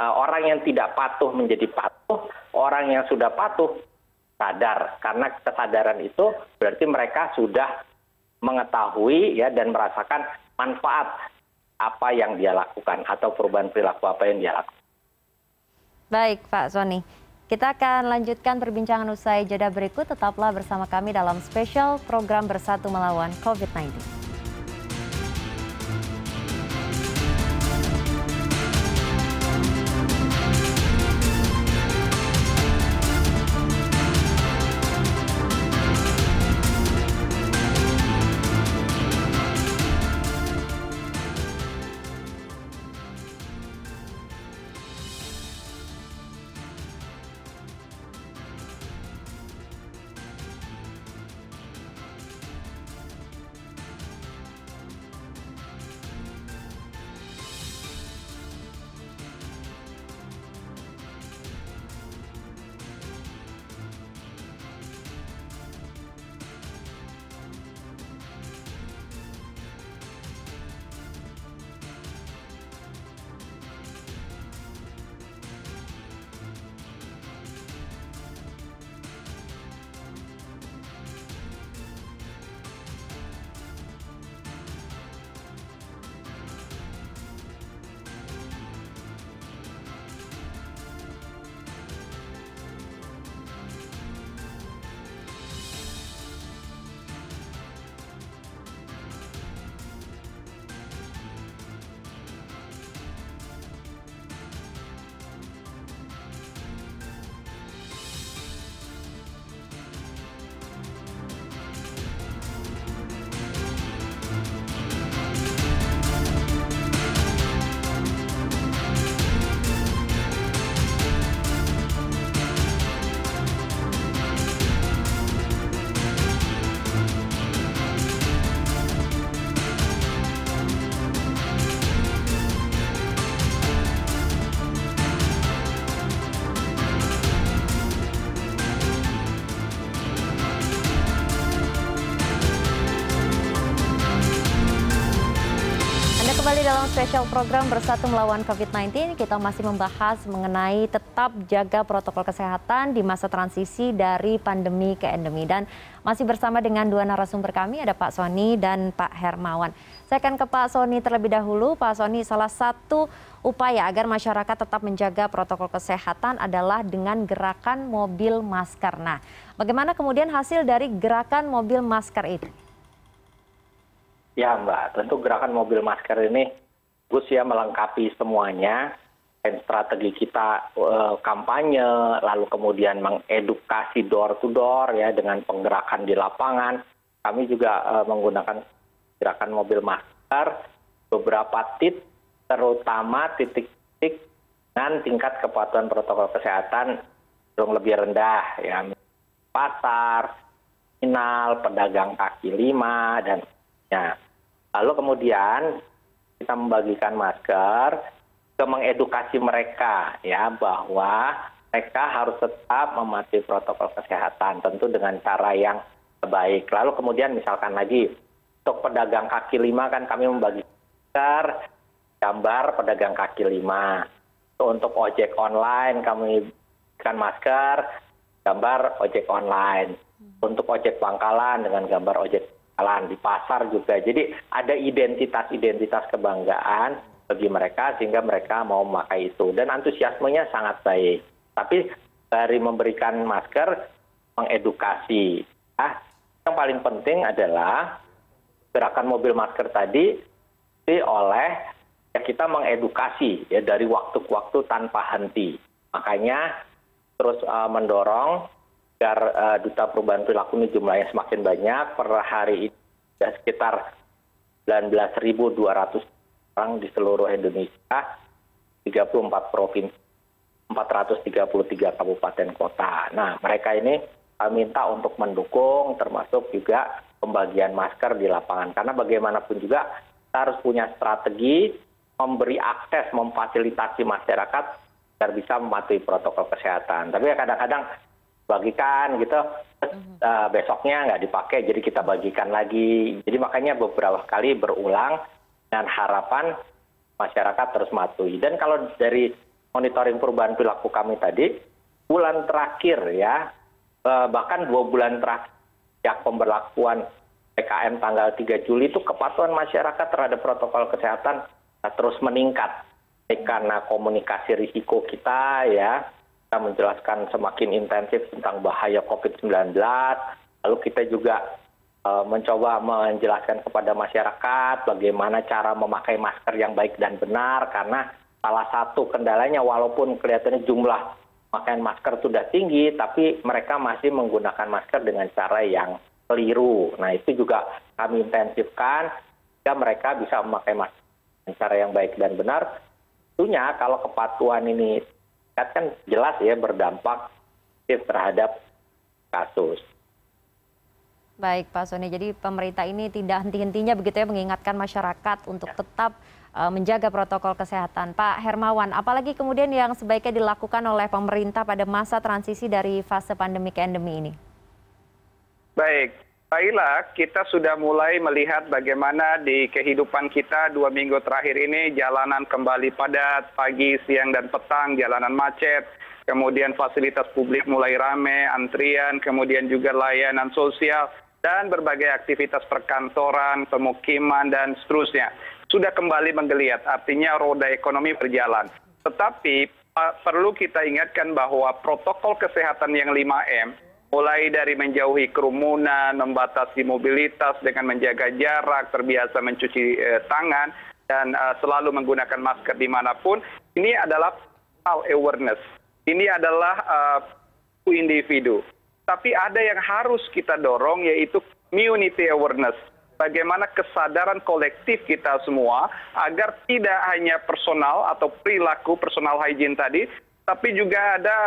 orang yang tidak patuh menjadi patuh, orang yang sudah patuh sadar. Karena kesadaran itu berarti mereka sudah mengetahui, ya, dan merasakan manfaat apa yang dia lakukan atau perubahan perilaku apa yang dia lakukan. Baik, Pak Sony. Kita akan lanjutkan perbincangan usai jeda berikut. Tetaplah bersama kami dalam spesial program Bersatu Melawan COVID-19. Kembali dalam spesial program Bersatu Melawan COVID-19, kita masih membahas mengenai tetap jaga protokol kesehatan di masa transisi dari pandemi ke endemi. Dan masih bersama dengan dua narasumber kami, ada Pak Sony dan Pak Hermawan. Saya akan ke Pak Sony terlebih dahulu. Pak Sony, salah satu upaya agar masyarakat tetap menjaga protokol kesehatan adalah dengan gerakan mobil masker. Nah, bagaimana kemudian hasil dari gerakan mobil masker itu? Ya Mbak, tentu gerakan mobil masker ini bagus ya, melengkapi semuanya. Dan strategi kita kampanye, lalu kemudian mengedukasi door to door ya dengan penggerakan di lapangan. Kami juga menggunakan gerakan mobil masker, beberapa titik, terutama titik-titik dengan tingkat kepatuhan protokol kesehatan cenderung lebih rendah ya, pasar, terminal, pedagang kaki lima dan ya. Lalu kemudian kita membagikan masker, ke mengedukasi mereka ya bahwa mereka harus tetap mematuhi protokol kesehatan, tentu dengan cara yang baik. Lalu kemudian misalkan lagi untuk pedagang kaki lima kan kami membagi masker, gambar pedagang kaki lima. Untuk ojek online kami berikan masker, gambar ojek online. Untuk ojek pangkalan dengan gambar ojek di pasar juga. Jadi ada identitas kebanggaan bagi mereka sehingga mereka mau memakai itu. Dan antusiasmenya sangat baik. Tapi dari memberikan masker, mengedukasi. Yang paling penting adalah gerakan mobil masker tadi oleh ya kita mengedukasi ya dari waktu ke waktu tanpa henti. Makanya terus mendorong agar duta perubahan perilaku ini jumlahnya semakin banyak. Per hari ini sudah sekitar 19.200 orang di seluruh Indonesia, 34 provinsi, 433 kabupaten kota. Nah, mereka ini minta untuk mendukung, termasuk juga pembagian masker di lapangan. Karena bagaimanapun juga kita harus punya strategi memberi akses, memfasilitasi masyarakat agar bisa mematuhi protokol kesehatan. Tapi kadang-kadang bagikan gitu, besoknya nggak dipakai, jadi kita bagikan lagi. Jadi makanya beberapa kali berulang dengan harapan masyarakat terus mematuhi. Dan kalau dari monitoring perubahan perilaku kami tadi, bulan terakhir ya, bahkan 2 bulan terakhir sejak pemberlakuan PPKM tanggal 3 Juli itu kepatuhan masyarakat terhadap protokol kesehatan terus meningkat. Karena komunikasi risiko kita ya, kita menjelaskan semakin intensif tentang bahaya COVID-19, lalu kita juga mencoba menjelaskan kepada masyarakat bagaimana cara memakai masker yang baik dan benar, karena salah satu kendalanya walaupun kelihatannya jumlah pemakaian masker sudah tinggi, tapi mereka masih menggunakan masker dengan cara yang keliru. Nah, itu juga kami intensifkan sehingga mereka bisa memakai masker dengan cara yang baik dan benar. Tentunya kalau kepatuhan ini kan jelas ya berdampak terhadap kasus. Baik Pak Soni, jadi pemerintah ini tidak henti-hentinya begitu ya mengingatkan masyarakat untuk tetap menjaga protokol kesehatan. Pak Hermawan, apalagi kemudian yang sebaiknya dilakukan oleh pemerintah pada masa transisi dari fase pandemi ke endemi ini? Baik, Pak Ila, kita sudah mulai melihat bagaimana di kehidupan kita 2 minggu terakhir ini jalanan kembali padat, pagi, siang, dan petang, jalanan macet, kemudian fasilitas publik mulai ramai, antrian, kemudian juga layanan sosial, dan berbagai aktivitas perkantoran, pemukiman, dan seterusnya. Sudah kembali menggeliat, artinya roda ekonomi berjalan. Tetapi perlu kita ingatkan bahwa protokol kesehatan yang 5M, mulai dari menjauhi kerumunan, membatasi mobilitas dengan menjaga jarak, terbiasa mencuci tangan, dan selalu menggunakan masker dimanapun, ini adalah personal awareness. Ini adalah individu. Tapi ada yang harus kita dorong, yaitu community awareness. Bagaimana kesadaran kolektif kita semua agar tidak hanya personal atau perilaku personal hygiene tadi, tapi juga ada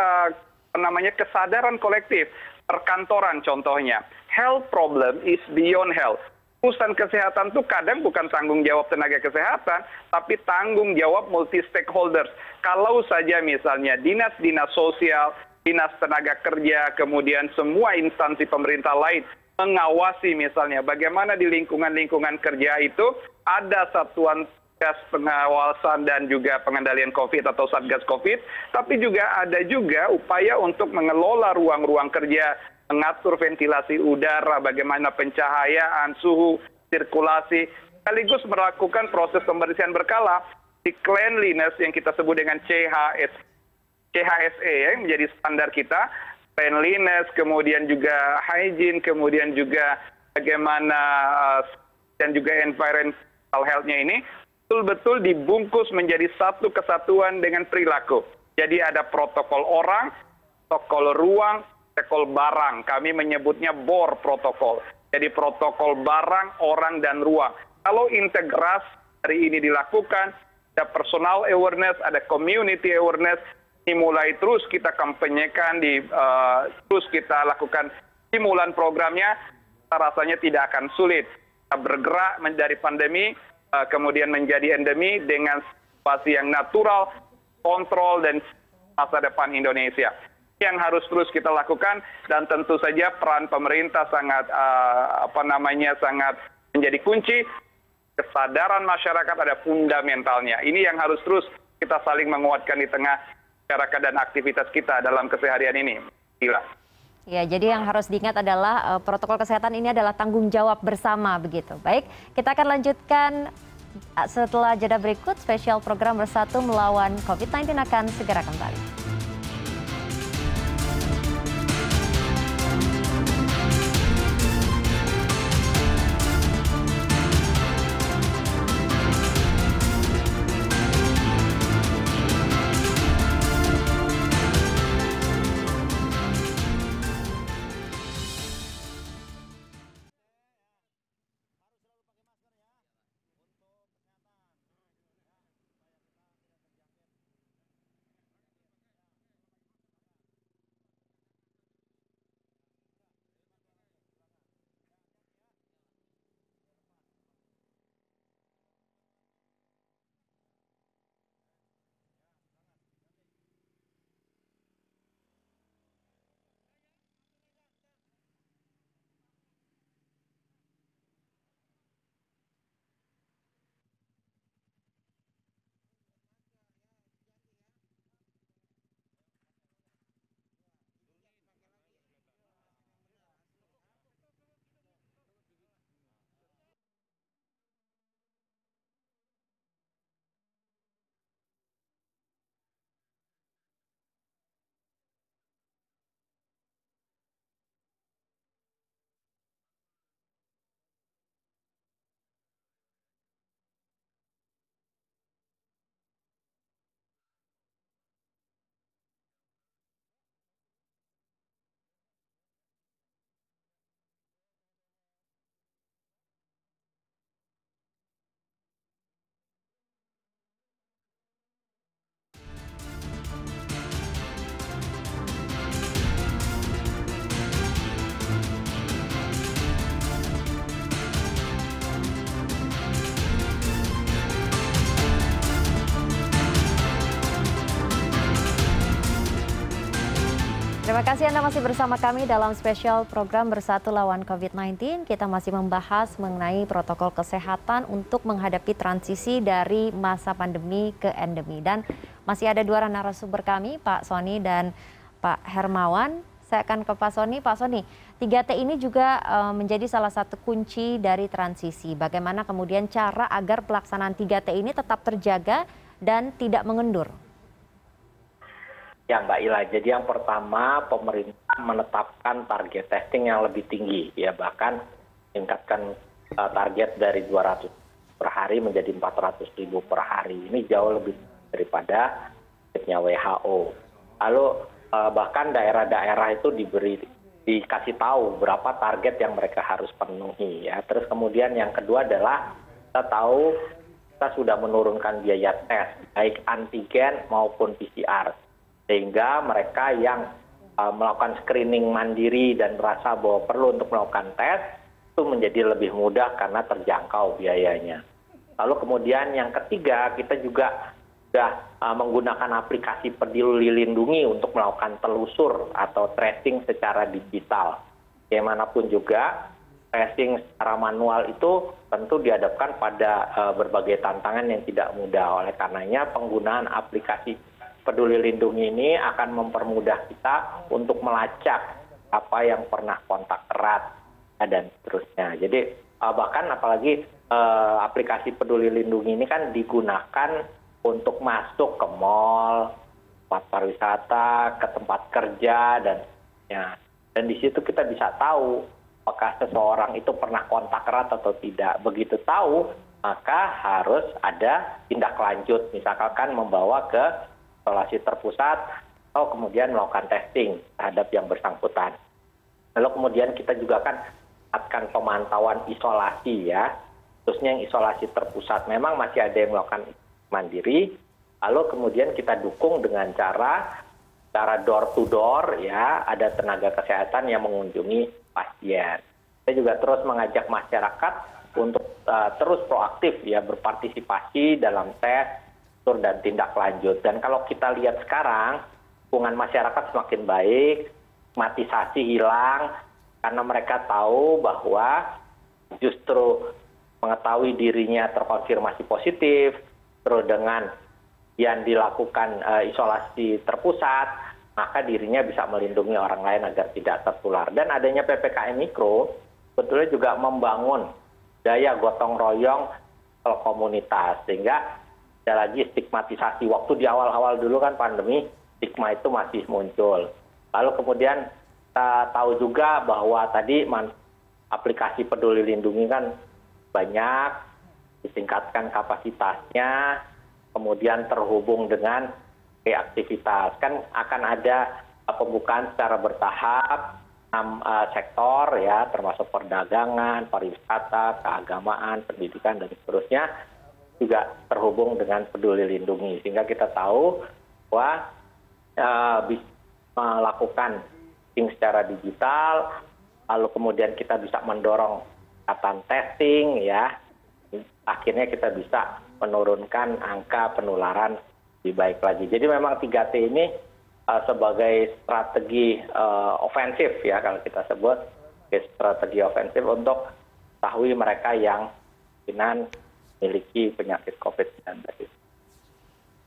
kesadaran kolektif. Perkantoran contohnya. Health problem is beyond health. Urusan kesehatan itu kadang bukan tanggung jawab tenaga kesehatan, tapi tanggung jawab multi stakeholders. Kalau saja misalnya dinas-dinas sosial, dinas tenaga kerja, kemudian semua instansi pemerintah lain mengawasi misalnya bagaimana di lingkungan-lingkungan kerja itu ada satuan tugas pengawasan dan juga pengendalian COVID atau Satgas COVID, tapi juga ada juga upaya untuk mengelola ruang-ruang kerja, mengatur ventilasi udara, bagaimana pencahayaan, suhu, sirkulasi, sekaligus melakukan proses pembersihan berkala di cleanliness yang kita sebut dengan CHSE ya, menjadi standar kita, cleanliness, kemudian juga hygiene, kemudian juga bagaimana dan juga environmental health-nya ini betul-betul dibungkus menjadi satu kesatuan dengan perilaku. Jadi ada protokol orang, protokol ruang, protokol barang. Kami menyebutnya BOR protokol. Jadi protokol barang, orang, dan ruang. Kalau integrasi dari ini dilakukan, ada personal awareness, ada community awareness, ini mulai terus kita kampanyekan, terus kita lakukan stimulan programnya, rasanya tidak akan sulit. Kita bergerak dari pandemi, kemudian menjadi endemi dengan situasi yang natural, kontrol, dan masa depan Indonesia. Yang harus terus kita lakukan, dan tentu saja peran pemerintah sangat sangat menjadi kunci. Kesadaran masyarakat ada fundamentalnya. Ini yang harus terus kita saling menguatkan di tengah masyarakat dan aktivitas kita dalam keseharian ini. Gila. Ya, jadi yang harus diingat adalah protokol kesehatan ini adalah tanggung jawab bersama begitu. Baik, kita akan lanjutkan setelah jeda berikut. Spesial program Bersatu Melawan COVID-19 akan segera kembali. Terima kasih Anda masih bersama kami dalam spesial program Bersatu Lawan COVID-19. Kita masih membahas mengenai protokol kesehatan untuk menghadapi transisi dari masa pandemi ke endemi. Dan masih ada dua narasumber kami, Pak Sony dan Pak Hermawan. Saya akan ke Pak Sony. Pak Sony, 3T ini juga menjadi salah satu kunci dari transisi. Bagaimana kemudian cara agar pelaksanaan 3T ini tetap terjaga dan tidak mengendur? Ya Mbak Ila, jadi yang pertama pemerintah menetapkan target testing yang lebih tinggi, ya bahkan meningkatkan target dari 200 per hari menjadi 400.000 per hari. Ini jauh lebih daripada targetnya WHO. Lalu bahkan daerah-daerah itu dikasih tahu berapa target yang mereka harus penuhi, ya. Terus kemudian yang kedua adalah kita tahu kita sudah menurunkan biaya tes baik antigen maupun PCR. Sehingga mereka yang melakukan screening mandiri dan merasa bahwa perlu untuk melakukan tes, itu menjadi lebih mudah karena terjangkau biayanya. Lalu kemudian yang ketiga, kita juga sudah menggunakan aplikasi Peduli Lindungi untuk melakukan telusur atau tracing secara digital. Bagaimanapun juga, tracing secara manual itu tentu dihadapkan pada berbagai tantangan yang tidak mudah. Oleh karenanya penggunaan aplikasi Peduli Lindungi ini akan mempermudah kita untuk melacak apa yang pernah kontak erat dan seterusnya. Jadi bahkan apalagi aplikasi Peduli Lindungi ini kan digunakan untuk masuk ke mal, tempat pariwisata, ke tempat kerja dan di situ kita bisa tahu apakah seseorang itu pernah kontak erat atau tidak. Begitu tahu, maka harus ada tindak lanjut, misalkan membawa ke isolasi terpusat atau kemudian melakukan testing terhadap yang bersangkutan. Lalu kemudian kita juga akan pemantauan isolasi, ya, khususnya yang isolasi terpusat. Memang masih ada yang melakukan mandiri, lalu kemudian kita dukung dengan cara door to door, ya, ada tenaga kesehatan yang mengunjungi pasien. Kita juga terus mengajak masyarakat untuk terus proaktif, ya, berpartisipasi dalam tes dan tindak lanjut. Dan kalau kita lihat sekarang, hubungan masyarakat semakin baik, stigmatisasi hilang, karena mereka tahu bahwa justru mengetahui dirinya terkonfirmasi positif, terus dengan yang dilakukan isolasi terpusat, maka dirinya bisa melindungi orang lain agar tidak tertular. Dan adanya PPKM Mikro, sebetulnya juga membangun daya gotong royong komunitas, sehingga ada lagi stigmatisasi. Waktu di awal-awal dulu kan pandemi, stigma itu masih muncul. Lalu kemudian kita tahu juga bahwa tadi aplikasi Peduli Lindungi kan banyak, ditingkatkan kapasitasnya, kemudian terhubung dengan aktivitas. Kan akan ada pembukaan secara bertahap 6 sektor, ya, termasuk perdagangan, pariwisata, keagamaan, pendidikan, dan seterusnya, juga terhubung dengan Peduli Lindungi, sehingga kita tahu bahwa bisa melakukan secara digital, lalu kemudian kita bisa mendorong testing, ya, akhirnya kita bisa menurunkan angka penularan lebih baik lagi. Jadi memang 3T ini sebagai strategi ofensif, ya, kalau kita sebut strategi ofensif untuk mengetahui mereka yang memiliki penyakit COVID-19.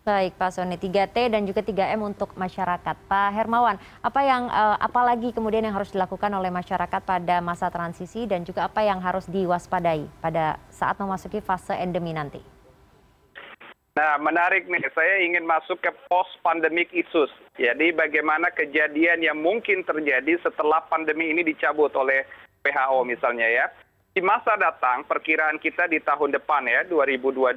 Baik Pak Sony, 3T dan juga 3M untuk masyarakat. Pak Hermawan, apa lagi kemudian yang harus dilakukan oleh masyarakat pada masa transisi dan juga apa yang harus diwaspadai pada saat memasuki fase endemi nanti? Nah, menarik nih, saya ingin masuk ke post-pandemic issues. Jadi bagaimana kejadian yang mungkin terjadi setelah pandemi ini dicabut oleh WHO misalnya, ya. Di masa datang, perkiraan kita di tahun depan, ya, 2022,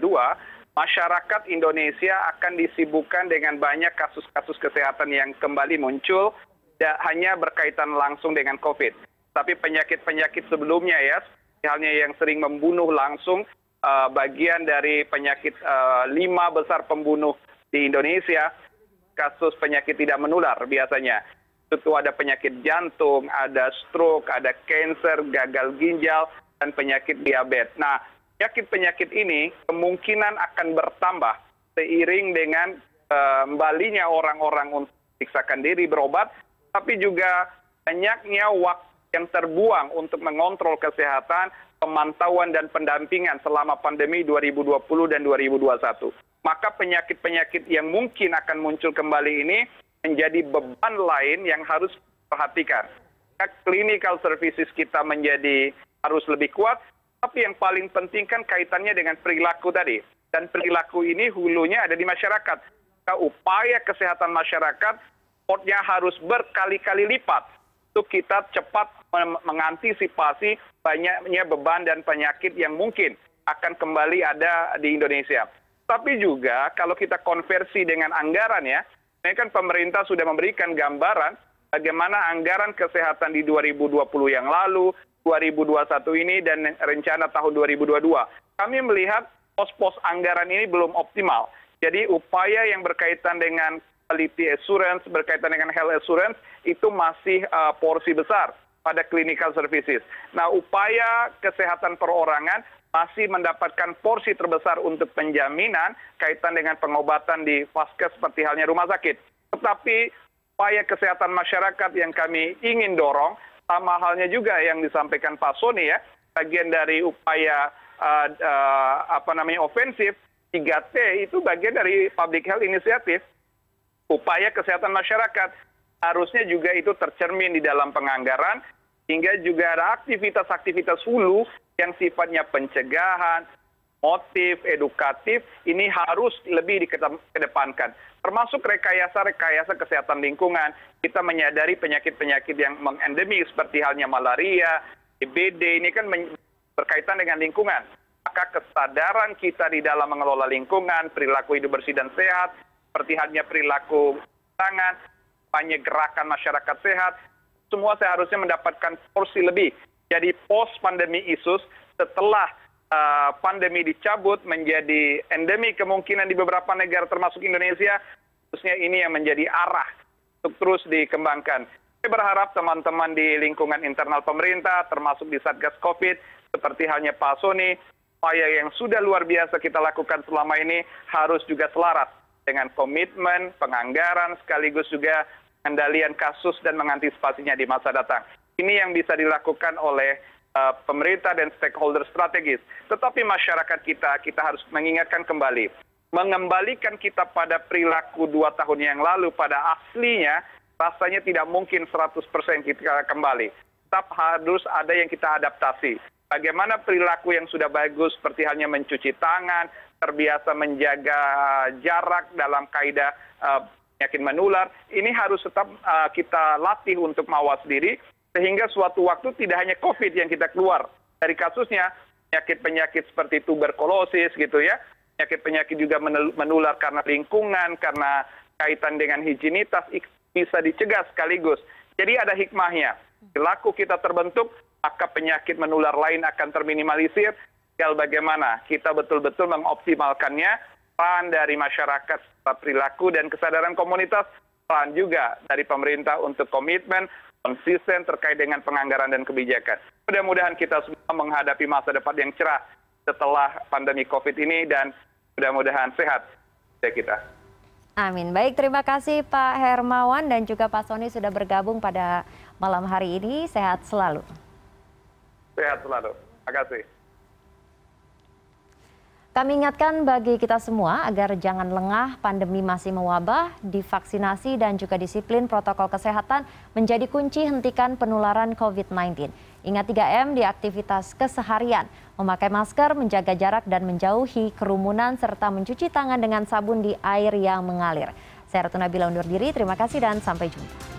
masyarakat Indonesia akan disibukkan dengan banyak kasus-kasus kesehatan yang kembali muncul, tidak hanya berkaitan langsung dengan COVID. Tapi penyakit-penyakit sebelumnya, ya, halnya yang sering membunuh langsung, bagian dari penyakit 5 besar pembunuh di Indonesia, kasus penyakit tidak menular biasanya. Itu ada penyakit jantung, ada stroke, ada kanker, gagal ginjal, dan penyakit diabetes. Nah, penyakit-penyakit ini kemungkinan akan bertambah seiring dengan kembalinya orang-orang untuk memeriksakan diri berobat, tapi juga banyaknya waktu yang terbuang untuk mengontrol kesehatan, pemantauan dan pendampingan selama pandemi 2020 dan 2021. Maka penyakit-penyakit yang mungkin akan muncul kembali ini menjadi beban lain yang harus diperhatikan. Clinical services kita harus lebih kuat, tapi yang paling penting kan kaitannya dengan perilaku tadi. Dan perilaku ini hulunya ada di masyarakat. Upaya kesehatan masyarakat, effortnya harus berkali-kali lipat untuk kita cepat mengantisipasi banyaknya beban dan penyakit yang mungkin akan kembali ada di Indonesia. Tapi juga kalau kita konversi dengan anggaran ya, ini kan pemerintah sudah memberikan gambaran bagaimana anggaran kesehatan di 2020 yang lalu, 2021 ini, dan rencana tahun 2022. Kami melihat pos-pos anggaran ini belum optimal. Jadi upaya yang berkaitan dengan quality assurance, berkaitan dengan health assurance, itu masih porsi besar pada clinical services. Nah, upaya kesehatan perorangan masih mendapatkan porsi terbesar untuk penjaminan kaitan dengan pengobatan di vaskes seperti halnya rumah sakit. Tetapi upaya kesehatan masyarakat yang kami ingin dorong, sama halnya juga yang disampaikan Pak Sony ya, bagian dari upaya ofensif, 3T itu bagian dari public health initiative, upaya kesehatan masyarakat. Harusnya juga itu tercermin di dalam penganggaran, hingga juga ada aktivitas-aktivitas hulu yang sifatnya pencegahan, motif, edukatif, ini harus lebih dikedepankan. Termasuk rekayasa-rekayasa kesehatan lingkungan. Kita menyadari penyakit-penyakit yang mengendemi seperti halnya malaria, DBD, ini kan berkaitan dengan lingkungan. Maka kesadaran kita di dalam mengelola lingkungan, perilaku hidup bersih dan sehat, seperti halnya perilaku tangan, banyak gerakan masyarakat sehat, semua seharusnya mendapatkan porsi lebih. Jadi post pandemi isus, setelah pandemi dicabut menjadi endemi kemungkinan di beberapa negara termasuk Indonesia, khususnya ini yang menjadi arah untuk terus dikembangkan. Saya berharap teman-teman di lingkungan internal pemerintah, termasuk di Satgas COVID, seperti halnya Pak Sony, upaya yang sudah luar biasa kita lakukan selama ini harus juga selaras dengan komitmen, penganggaran, sekaligus juga pengendalian kasus dan mengantisipasinya di masa datang. Ini yang bisa dilakukan oleh pemerintah dan stakeholder strategis. Tetapi masyarakat kita harus mengingatkan kembali. Mengembalikan kita pada perilaku 2 tahun yang lalu pada aslinya, rasanya tidak mungkin 100% kita kembali. Tetap harus ada yang kita adaptasi. Bagaimana perilaku yang sudah bagus seperti halnya mencuci tangan, terbiasa menjaga jarak dalam kaidah penyakit menular, ini harus tetap kita latih untuk mawas diri, sehingga suatu waktu tidak hanya COVID yang kita keluar dari kasusnya, penyakit-penyakit seperti tuberkulosis gitu ya, penyakit-penyakit juga menular karena lingkungan, karena kaitan dengan higienitas, bisa dicegah sekaligus. Jadi ada hikmahnya. Perilaku kita terbentuk, maka penyakit menular lain akan terminimalisir. Tinggal bagaimana kita betul-betul mengoptimalkannya, peran dari masyarakat, perilaku dan kesadaran komunitas, peran juga dari pemerintah untuk komitmen, konsisten terkait dengan penganggaran dan kebijakan. Mudah-mudahan kita semua menghadapi masa depan yang cerah setelah pandemi COVID ini dan mudah-mudahan sehat kita. Amin. Baik, terima kasih Pak Hermawan dan juga Pak Sony sudah bergabung pada malam hari ini. Sehat selalu. Sehat selalu. Terima kasih. Kami ingatkan bagi kita semua agar jangan lengah, pandemi masih mewabah, divaksinasi dan juga disiplin protokol kesehatan menjadi kunci hentikan penularan COVID-19. Ingat 3M di aktivitas keseharian, memakai masker, menjaga jarak dan menjauhi kerumunan serta mencuci tangan dengan sabun di air yang mengalir. Saya Ratu Nabila undur diri, terima kasih dan sampai jumpa.